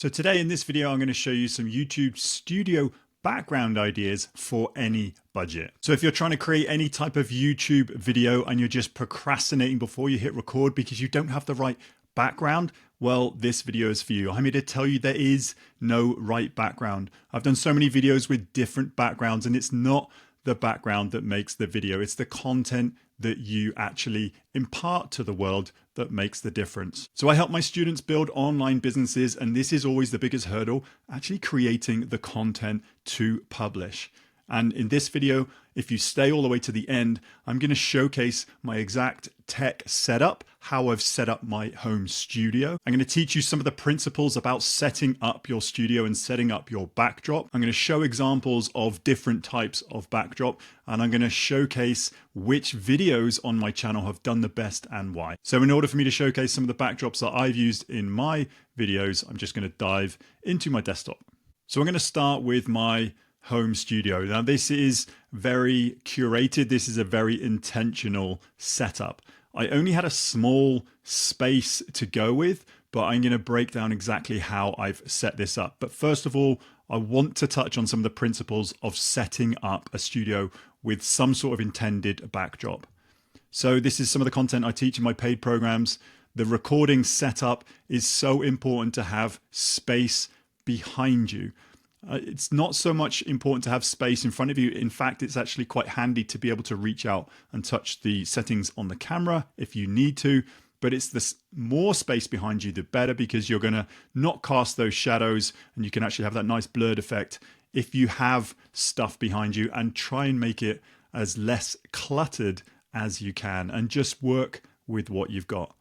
So today in this video, I'm going to show you some YouTube studio background ideas for any budget. So if you're trying to create any type of YouTube video and you're just procrastinating before you hit record because you don't have the right background, well, this video is for you. I'm here to tell you there is no right background. I've done so many videos with different backgrounds, and it's not the background that makes the video. It's the content that you actually impart to the world that makes the difference. So I help my students build online businesses, and this is always the biggest hurdle, actually creating the content to publish. And in this video, if you stay all the way to the end, I'm going to showcase my exact tech setup, how I've set up my home studio. I'm going to teach you some of the principles about setting up your studio and setting up your backdrop. I'm going to show examples of different types of backdrop, and I'm going to showcase which videos on my channel have done the best and why. So in order for me to showcase some of the backdrops that I've used in my videos, I'm just going to dive into my desktop. So I'm going to start with my home studio. Now this is very curated. This is a very intentional setup. I only had a small space to go with, but I'm going to break down exactly how I've set this up. But first of all, I want to touch on some of the principles of setting up a studio with some sort of intended backdrop. So this is some of the content I teach in my paid programs. The recording setup is so important to have space behind you. It's not so much important to have space in front of you. In fact, it's actually quite handy to be able to reach out and touch the settings on the camera if you need to. But it's the more space behind you, the better, because you're going to not cast those shadows and you can actually have that nice blurred effect if you have stuff behind you, and try and make it as less cluttered as you can and just work with what you've got.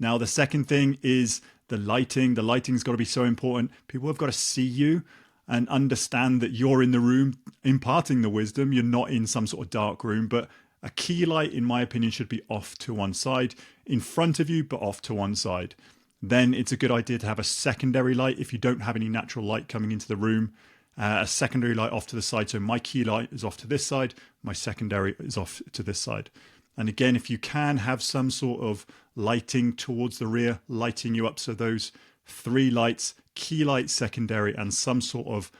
Now, the second thing is the lighting. The lighting's got to be so important. People have got to see you and understand that you're in the room imparting the wisdom. You're not in some sort of dark room, but a key light, in my opinion, should be off to one side, in front of you, but off to one side. Then it's a good idea to have a secondary light if you don't have any natural light coming into the room. A secondary light off to the side. So my key light is off to this side, my secondary is off to this side. And again, if you can have some sort of lighting towards the rear, lighting you up, so those three lights, key light, secondary, and some sort of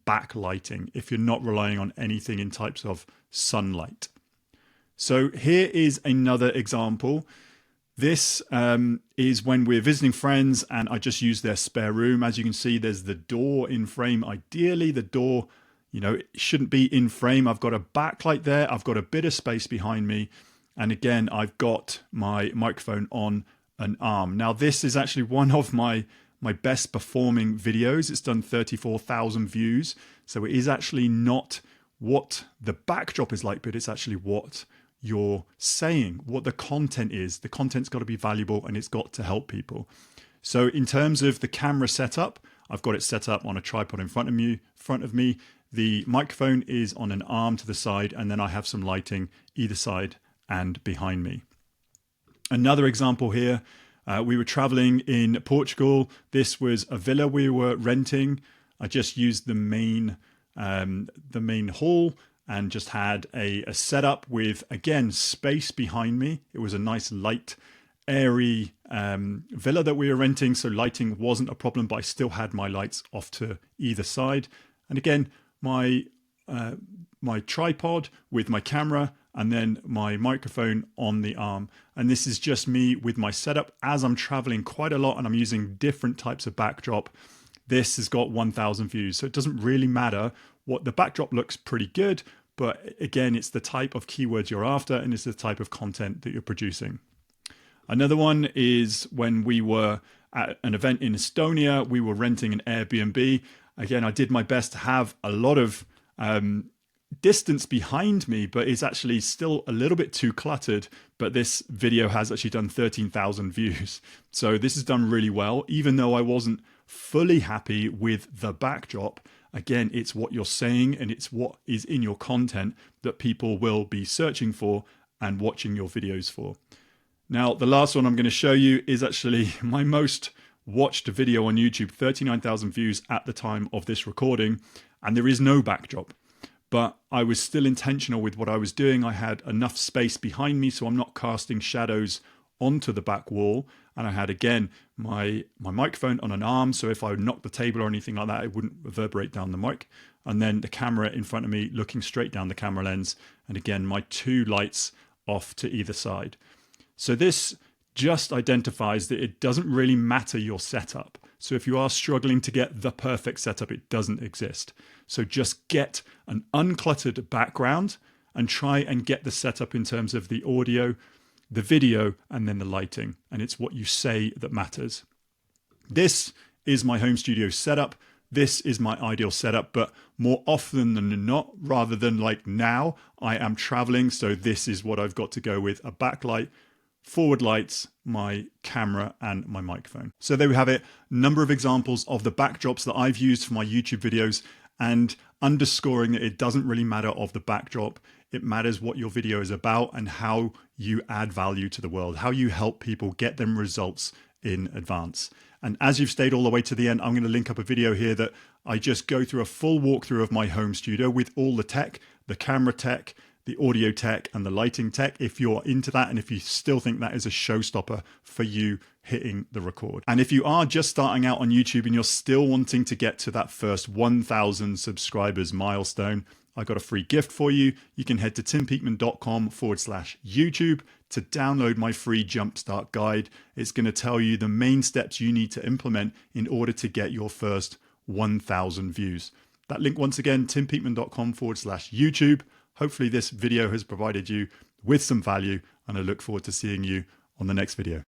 backlighting if you're not relying on anything in types of sunlight. So here is another example. This is when we're visiting friends and I just use their spare room. As you can see, there's the door in frame. Ideally, the door, it shouldn't be in frame. I've got a backlight there. I've got a bit of space behind me. And again, I've got my microphone on an arm. Now, this is actually one of my best performing videos. It's done 34,000 views. So it is actually not what the backdrop is like, but it's actually what you're saying, what the content is. The content's got to be valuable and it's got to help people. So in terms of the camera setup, I've got it set up on a tripod in front of me. The microphone is on an arm to the side, and then I have some lighting either side and behind me. Another example here, we were traveling in Portugal. This was a villa we were renting. I just used the main hall and just had a setup with, again, space behind me. It was a nice light, airy villa that we were renting, so lighting wasn't a problem, but I still had my lights off to either side. And again, my tripod with my camera, and then my microphone on the arm. And this is just me with my setup as I'm traveling quite a lot and I'm using different types of backdrop. This has got 1,000 views, so it doesn't really matter what the backdrop looks pretty good, but again, it's the type of keywords you're after and it's the type of content that you're producing. Another one is when we were at an event in Estonia, we were renting an Airbnb. Again, I did my best to have a lot of distance behind me, but it's actually still a little bit too cluttered. But this video has actually done 13,000 views. So this is done really well, even though I wasn't fully happy with the backdrop. Again, it's what you're saying and it's what is in your content that people will be searching for and watching your videos for. Now, the last one I'm going to show you is actually my most watched video on YouTube, 39,000 views at the time of this recording, and there is no backdrop. But I was still intentional with what I was doing. I had enough space behind me, so I'm not casting shadows onto the back wall. And I had, again, my microphone on an arm, so if I would knock the table or anything like that, it wouldn't reverberate down the mic. And then the camera in front of me looking straight down the camera lens, and again my two lights off to either side. So this just identifies that it doesn't really matter your setup. So if you are struggling to get the perfect setup, it doesn't exist. So just get an uncluttered background and try and get the setup in terms of the audio, the video, and then the lighting. And it's what you say that matters. This is my home studio setup. This is my ideal setup, but more often than not, rather than like now, I am traveling. So this is what I've got to go with: a backlight, forward lights, my camera, and my microphone. So there we have it. Number of examples of the backdrops that I've used for my YouTube videos, and underscoring that it doesn't really matter of the backdrop. It matters what your video is about and how you add value to the world, how you help people get them results in advance. And as you've stayed all the way to the end, I'm going to link up a video here that I just go through a full walkthrough of my home studio with all the tech, the camera tech, the audio tech, and the lighting tech, if you're into that and if you still think that is a showstopper for you hitting the record. And if you are just starting out on YouTube and you're still wanting to get to that first 1,000 subscribers milestone, I got a free gift for you. You can head to timpeakman.com/YouTube to download my free Jumpstart guide. It's going to tell you the main steps you need to implement in order to get your first 1,000 views. That link, once again, timpeakman.com/YouTube. Hopefully this video has provided you with some value, and I look forward to seeing you on the next video.